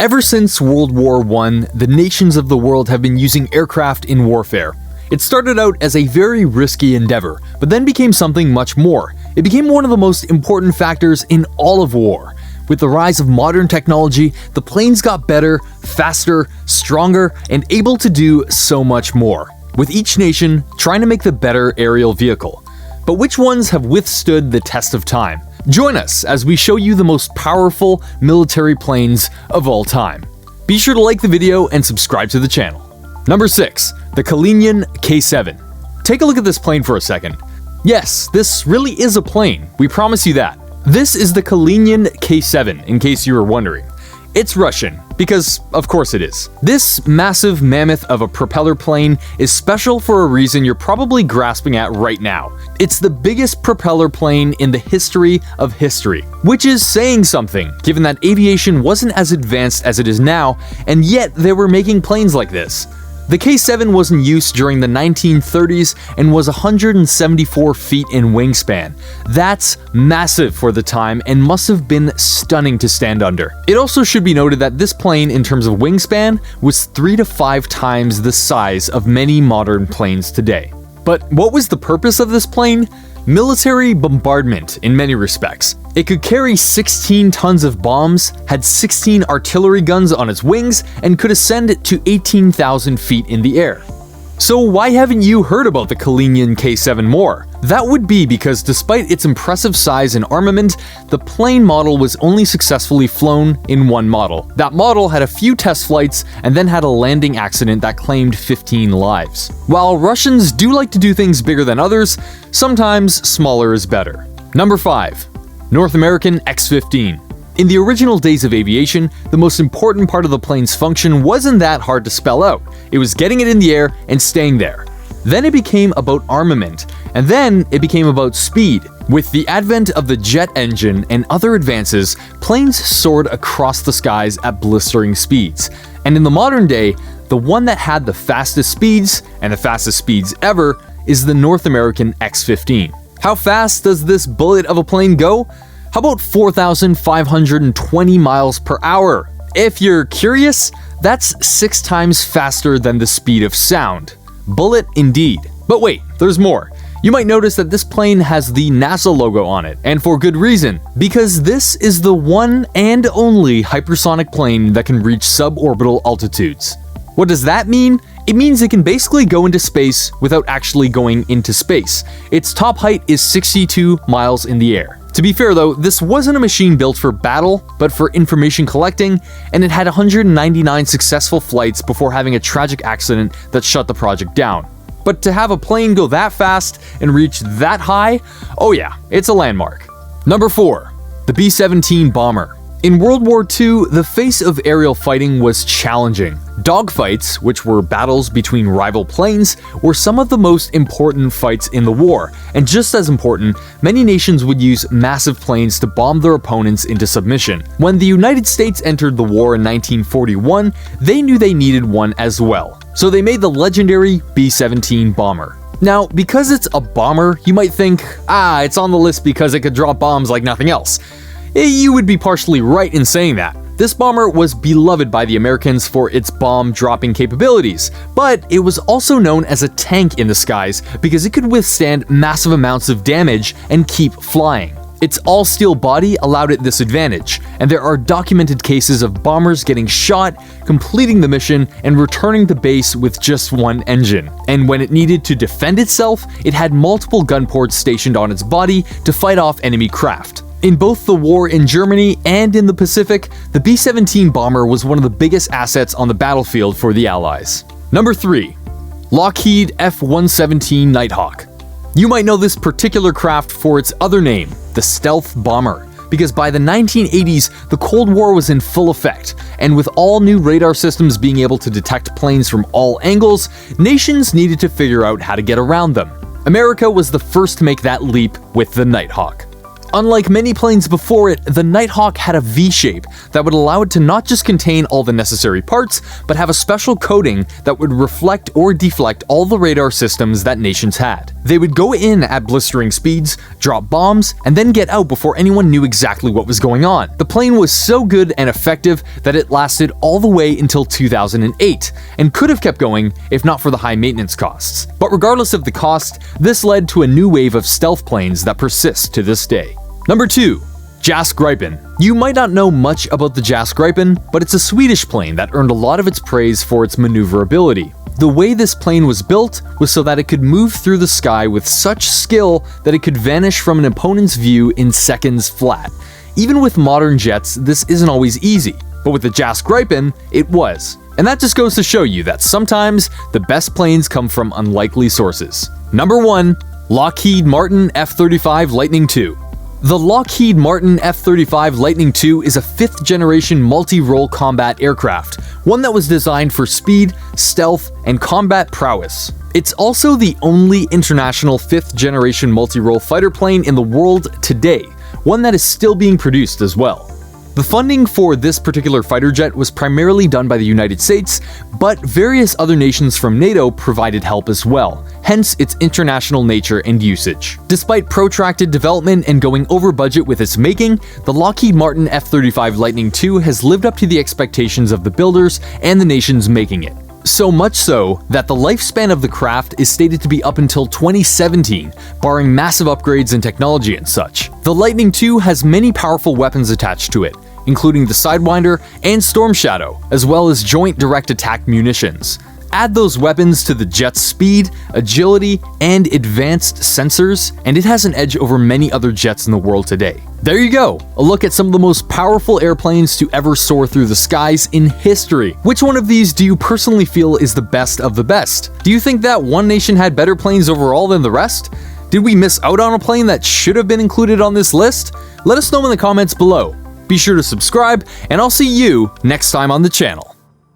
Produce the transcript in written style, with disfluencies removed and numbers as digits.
Ever since World War I, the nations of the world have been using aircraft in warfare. It started out as a very risky endeavor, but then became something much more. It became one of the most important factors in all of war. With the rise of modern technology, the planes got better, faster, stronger, and able to do so much more, with each nation trying to make the better aerial vehicle. But which ones have withstood the test of time? Join us as we show you the most powerful military planes of all time. Be sure to like the video and subscribe to the channel. Number 6. The Kalinian K-7. Take a look at this plane for a second. Yes, this really is a plane, we promise you that. This is the Kalinian K-7, in case you were wondering. It's Russian, because of course it is. This massive mammoth of a propeller plane is special for a reason you're probably grasping at right now. It's the biggest propeller plane in the history of history, which is saying something, given that aviation wasn't as advanced as it is now, and yet they were making planes like this. The K-7 was in use during the 1930s and was 174 feet in wingspan. That's massive for the time and must have been stunning to stand under. It also should be noted that this plane, in terms of wingspan, was 3 to 5 times the size of many modern planes today. But what was the purpose of this plane? Military bombardment in many respects. It could carry 16 tons of bombs, had 16 artillery guns on its wings, and could ascend to 18,000 feet in the air. So why haven't you heard about the Kalinian K-7 more? That would be because despite its impressive size and armament, the plane model was only successfully flown in one model. That model had a few test flights and then had a landing accident that claimed 15 lives. While Russians do like to do things bigger than others, sometimes smaller is better. Number 5. North American X-15. In the original days of aviation, the most important part of the plane's function wasn't that hard to spell out. It was getting it in the air and staying there. Then it became about armament, and then it became about speed. With the advent of the jet engine and other advances, planes soared across the skies at blistering speeds. And in the modern day, the one that had the fastest speeds, and the fastest speeds ever, is the North American X-15. How fast does this bullet of a plane go? How about 4,520 miles per hour? If you're curious, that's 6 times faster than the speed of sound. Bullet indeed. But wait, there's more. You might notice that this plane has the NASA logo on it, and for good reason, because this is the one and only hypersonic plane that can reach suborbital altitudes. What does that mean? It means it can basically go into space without actually going into space. Its top height is 62 miles in the air. To be fair though, this wasn't a machine built for battle, but for information collecting, and it had 199 successful flights before having a tragic accident that shut the project down. But to have a plane go that fast and reach that high, oh yeah, it's a landmark. Number 4. The B-17 bomber. In World War II, the face of aerial fighting was challenging. Dogfights, which were battles between rival planes, were some of the most important fights in the war, and just as important, many nations would use massive planes to bomb their opponents into submission. When the United States entered the war in 1941, they knew they needed one as well, so they made the legendary B-17 bomber. Now, because it's a bomber, you might think, it's on the list because it could drop bombs like nothing else. You would be partially right in saying that. This bomber was beloved by the Americans for its bomb-dropping capabilities, but it was also known as a tank in the skies because it could withstand massive amounts of damage and keep flying. Its all-steel body allowed it this advantage, and there are documented cases of bombers getting shot, completing the mission, and returning to base with just one engine. And when it needed to defend itself, it had multiple gun ports stationed on its body to fight off enemy craft. In both the war in Germany and in the Pacific, the B-17 bomber was one of the biggest assets on the battlefield for the Allies. Number 3. Lockheed F-117 Nighthawk. You might know this particular craft for its other name, the stealth bomber, because by the 1980s, the Cold War was in full effect, and with all new radar systems being able to detect planes from all angles, nations needed to figure out how to get around them. America was the first to make that leap with the Nighthawk. Unlike many planes before it, the Nighthawk had a V-shape that would allow it to not just contain all the necessary parts, but have a special coating that would reflect or deflect all the radar systems that nations had. They would go in at blistering speeds, drop bombs, and then get out before anyone knew exactly what was going on. The plane was so good and effective that it lasted all the way until 2008, and could have kept going if not for the high maintenance costs. But regardless of the cost, this led to a new wave of stealth planes that persist to this day. Number 2. JAS Gripen. You might not know much about the JAS Gripen, but it's a Swedish plane that earned a lot of its praise for its maneuverability. The way this plane was built was so that it could move through the sky with such skill that it could vanish from an opponent's view in seconds flat. Even with modern jets, this isn't always easy, but with the JAS Gripen, it was. And that just goes to show you that sometimes the best planes come from unlikely sources. Number 1. Lockheed Martin F-35 Lightning II. The Lockheed Martin F-35 Lightning II is a 5th-generation multi-role combat aircraft, one that was designed for speed, stealth, and combat prowess. It's also the only international 5th-generation multi-role fighter plane in the world today, one that is still being produced as well. The funding for this particular fighter jet was primarily done by the United States, but various other nations from NATO provided help as well, hence its international nature and usage. Despite protracted development and going over budget with its making, the Lockheed Martin F-35 Lightning II has lived up to the expectations of the builders and the nations making it. So much so that the lifespan of the craft is stated to be up until 2017, barring massive upgrades in technology and such. The Lightning II has many powerful weapons attached to it, including the Sidewinder and Storm Shadow, as well as joint direct attack munitions. Add those weapons to the jet's speed, agility, and advanced sensors, and it has an edge over many other jets in the world today. There you go, a look at some of the most powerful airplanes to ever soar through the skies in history. Which one of these do you personally feel is the best of the best? Do you think that one nation had better planes overall than the rest? Did we miss out on a plane that should have been included on this list? Let us know in the comments below. Be sure to subscribe, and I'll see you next time on the channel.